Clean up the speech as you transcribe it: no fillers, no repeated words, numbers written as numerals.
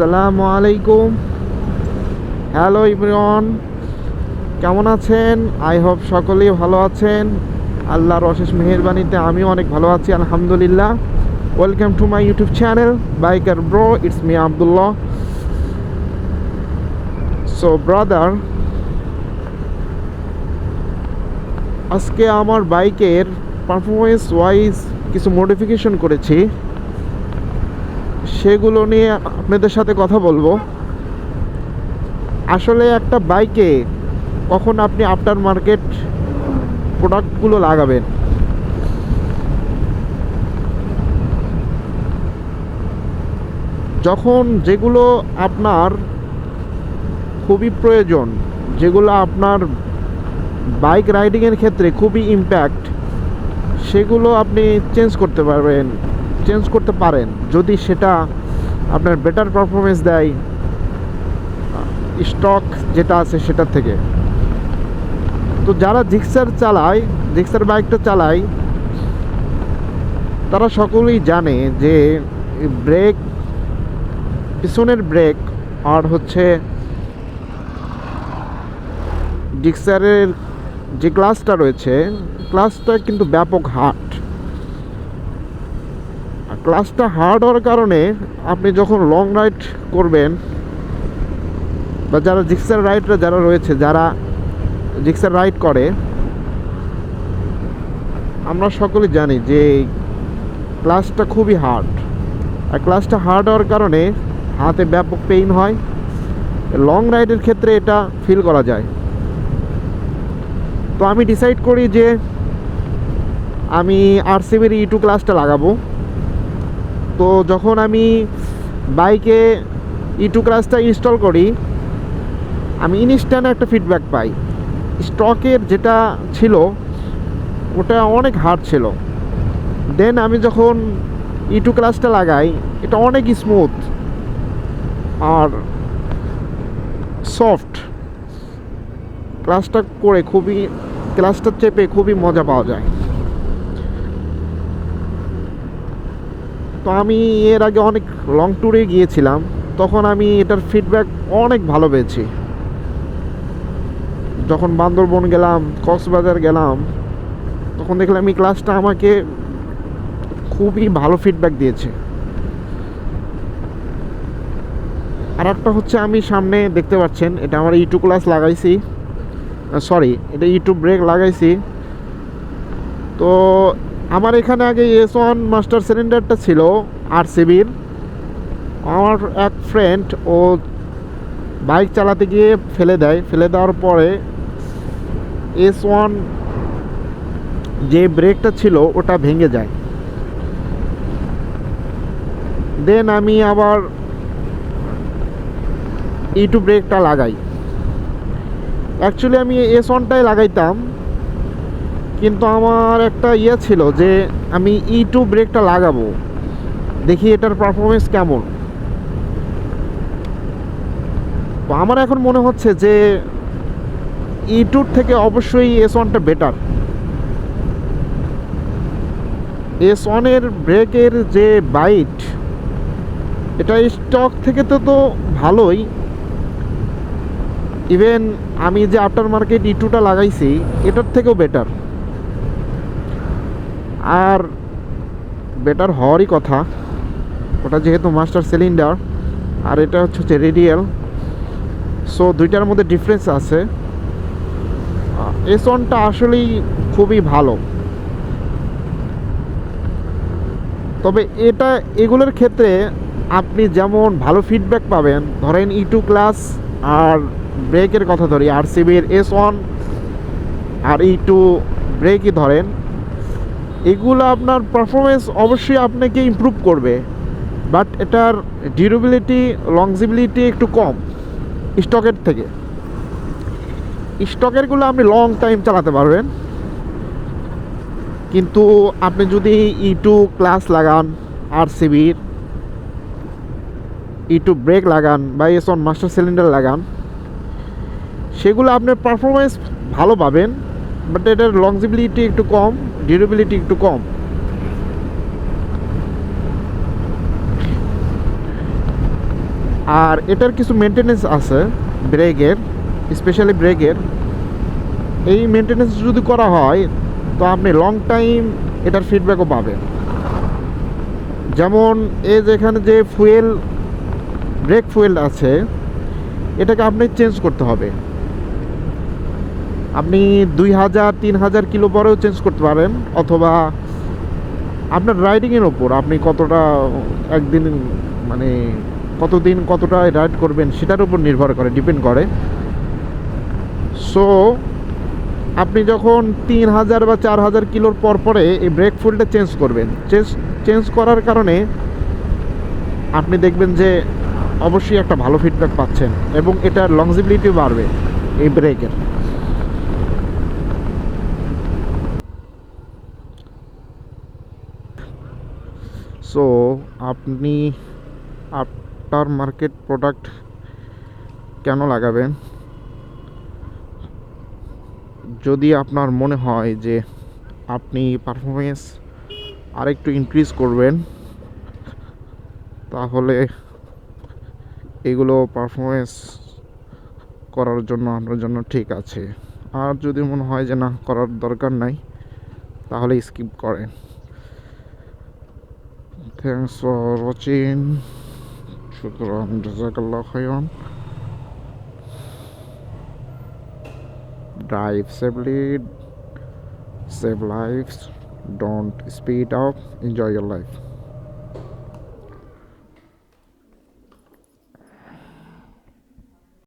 আসসালামু আলাইকুম। Hello everyone, কেমন আছেন? আই হোপ সকলেই ভালো আছেন। আল্লাহর অশেষ মেহেরবানিতে আমিও অনেক ভালো আছি, আলহামদুলিল্লাহ। Welcome to my YouTube channel biker bro, it's me Abdullah. So brother, আজকে আমার বাইকের পারফরমেন্স ওয়াইজ কিছু মডিফিকেশন করেছি, সেগুলো নিয়ে আপনাদের সাথে কথা বলবো। আসলে একটা বাইকে কখন আপনি আফটার মার্কেট প্রোডাক্টগুলো লাগাবেন, যখন যেগুলো আপনার খুবই প্রয়োজন, যেগুলো আপনার বাইক রাইডিংয়ের ক্ষেত্রে খুবই ইম্প্যাক্ট, সেগুলো আপনি চেঞ্জ করতে পারেন যদি সেটা আপনার বেটার পারফরমেন্স দেয় স্টক যেটা আছে সেটার থেকে। তো যারা জিক্সার বাইকটা চালায় তারা সকলেই জানে যে ব্রেক, পিছনের ব্রেক আর হচ্ছে জিক্সারের যে ক্লাসটা রয়েছে, ক্লাসটা কিন্তু ব্যাপক হার্ড। ক্লাসটা হার্ড হওয়ার কারণে আপনি যখন লং রাইড করবেন, বা যারা জিক্সার রাইডরা যারা রয়েছে, যারা জিক্সার রাইড করে, আমরা সকলে জানি যে ক্লাসটা খুবই হার্ড। আর ক্লাসটা হার্ড হওয়ার কারণে হাতে ব্যাপক পেইন হয়। লং রাইডের ক্ষেত্রে এটা ফিল করা যায়। তো আমি ডিসাইড করি যে আমি আরসিবির E2 ক্লাসটা লাগাবো। তো যখন আমি বাইকে E2 ক্লাসটা ইনস্টল করি, আমি ইনস্ট্যান্ট একটা ফিডব্যাক পাই। স্টকের যেটা ছিল ওটা অনেক হার্ড ছিল। দেন আমি যখন E2 ক্লাসটা লাগাই, এটা অনেক স্মুথ আর সফট। ক্লাসটা চেপে খুবই মজা পাওয়া যায়। তো আমি এর আগে অনেক লং ট্যুরে গিয়েছিলাম, তখন আমি এটার ফিডব্যাক অনেক ভালো পেয়েছি। যখন বান্দরবন গেলাম, কক্সবাজার গেলাম, তখন দেখলাম এই ক্লাসটা আমাকে খুবই ভালো ফিডব্যাক দিয়েছে। আর একটা হচ্ছে, আমি সামনে দেখতে পাচ্ছেন এটা আমার E2 ক্লাস লাগাইছি, এটা E2 ব্রেক লাগাইছি। তো আমার এখানে আগে S1 মাস্টার সিলিন্ডারটা ছিল আরসিবির। আমার এক ফ্রেন্ড ও বাইক চালাতে গিয়ে ফেলে দেওয়ার পরে S1 যে ব্রেকটা ছিল ওটা ভেঙে যায়। দেন আমি আবার E2 ব্রেকটা লাগাই। অ্যাকচুয়ালি আমি S1টাই লাগাইতাম, কিন্তু আমার একটা ছিল যে আমি E2 ব্রেকটা লাগাবো, দেখি এটার পারফরমেন্স কেমন। তো আমার এখন মনে হচ্ছে যে E2 থেকে অবশ্যই S1টা বেটার। S1-এর ব্রেকের যে বাইট, এটা স্টক থেকে তো ভালোই। ইভেন আমি যে আফটার মার্কেট E2টা লাগাইছি এটার থেকেও বেটার। আর বেটার হওয়ারই কথা, ওটা যেহেতু মাস্টার সিলিন্ডার আর এটা হচ্ছে রেডিয়াল, সো দুইটার মধ্যে ডিফারেন্স আছে। S1টা আসলেই খুবই ভালো। তবে এগুলোর ক্ষেত্রে আপনি যেমন ভালো ফিডব্যাক পাবেন, ধরেন E2 ক্লাস আর ব্রেকের কথা ধরি, আরসিবির S1 আর E2 ব্রেকই ধরেন, এগুলো আপনার পারফরমেন্স অবশ্যই আপনাকে ইমপ্রুভ করবে, বাট এটার ডিউরেবিলিটি, লংজিবিলিটি একটু কম স্টকের থেকে। স্টকেরগুলো আপনি লং টাইম চালাতে পারবেন, কিন্তু আপনি যদি E2 ক্লাস লাগান, আরসিবির E2 ব্রেক লাগান বা S1 মাস্টার সিলিন্ডার লাগান, সেগুলো আপনার পারফরমেন্স ভালো পাবেন, বাট এটার লংজিবিলিটি একটু কম, ডিউরেবিলিটি একটু কম। আর এটার কিছু মেনটেনেন্স আছে ব্রেকের, স্পেশালি ব্রেকের। এই মেনটেনেন্স যদি করা হয় তো আপনি লং টাইম এটার ফিডব্যাকও পাবেন। যেমন এই যেখানে যে ব্রেক ফুয়েল আছে, এটাকে আপনি চেঞ্জ করতে হবে। আপনি 2000-3000 কিলো পরেও চেঞ্জ করতে পারেন, অথবা আপনার রাইডিংয়ের ওপর, আপনি কতটা একদিন মানে কতদিন কতটা রাইড করবেন সেটার উপর নির্ভর করে, ডিপেন্ড করে। সো আপনি যখন 3000 বা 4000 কিলোর পর পরে এই ব্রেক ফুলটা চেঞ্জ করবেন, চেঞ্জ করার কারণে আপনি দেখবেন যে অবশ্যই একটা ভালো ফিডব্যাক পাচ্ছেন, এবং এটার লংজিবিলিটি বাড়বে এই ব্রেকের। সো আপনি আফটার মার্কেট প্রোডাক্ট কেন লাগাবেন? যদি আপনার মনে হয় যে আপনি পারফরমেন্স আরেকটু ইনক্রিজ করবেন, তাহলে এগুলো পারফরমেন্স করার জন্য আপনার জন্য ঠিক আছে। আর যদি মনে হয় যে না, করার দরকার নাই, তাহলে স্কিপ করেন। Thanks for watching. শুকরান, জাযাকাল্লাহু খাইরান। Drive safely, save lives, don't speed up, enjoy your life.